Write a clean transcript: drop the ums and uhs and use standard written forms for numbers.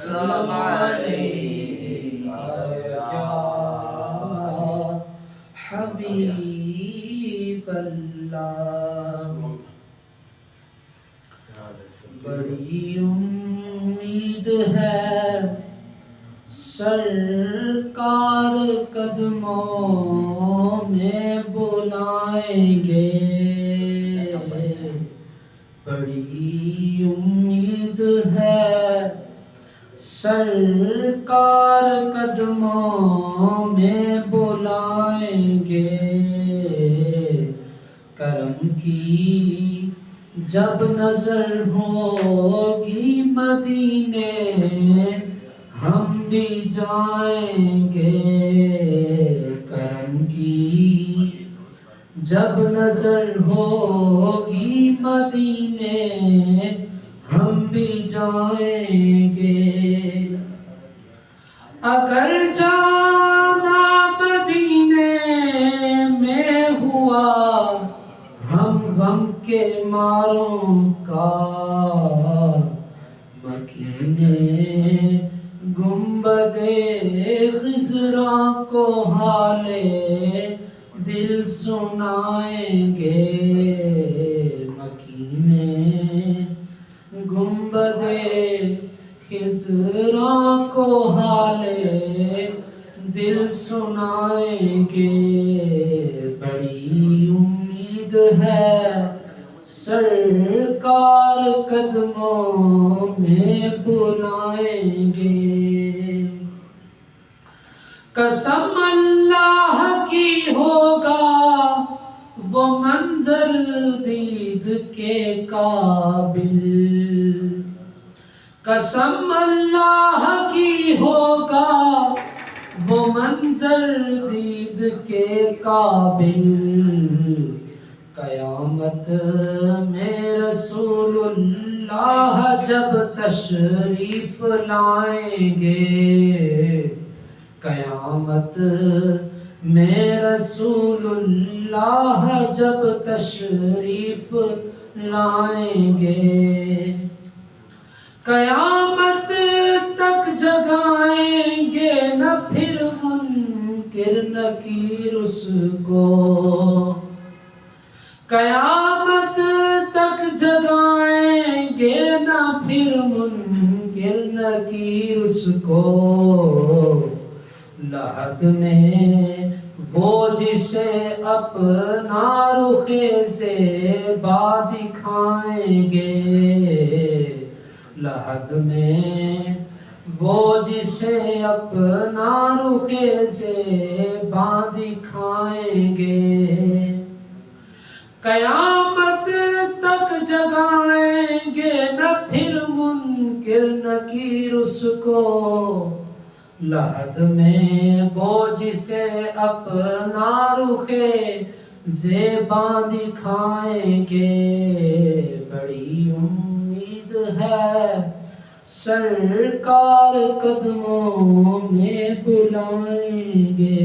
सलाम अलैका या हबीब अल्लाह। बड़ी उम्मीद है सरकार कदमों में बुलाएंगे। बड़ी उम्मीद है सरकार कदमों में बुलाएंगे। करम की जब नजर होगी मदीने हम भी जाएंगे। करम की जब नजर होगी मदीने हम भी जाएंगे। अगर जाना मदीने में हुआ हम गम के मारों का, मकीने गुंबदे ख़िज़रा को हाले दिल सुनाएंगे। मकीने गुंबदे ख़िज़रा को हाले दिल सुनाएंगे। बड़ी उम्मीद है सरकार कदमों में बुलाएंगे। कसम अल्लाह की होगा वो मंजर दीद के काबिल। कसम अल्लाह की होगा वो मंजर दीद के काबिल। क़यामत में रसूलुल्लाह जब तशरीफ लाएंगे। क़यामत में रसूलुल्लाह जब तशरीफ लाएंगे। क़यामत तक जगाएंगे न फिर मुनकिर नकीर उसको। क़यामत तक जगाएंगे न फिर मुनकिर नकीर उसको। लहद में वो जिसे अपना रुखे से दिखाएंगे। लहद में वो जिसे अपना रुखे से दिखाएंगे। क़यामत तक जगाएंगे न फिर मुनकिर नकीर उसको। लहद में वो जिसे अपना रुखे ज़ेबा दिखाएंगे। बड़ी उम्मीद है सरकार कदमों में बुलाएंगे।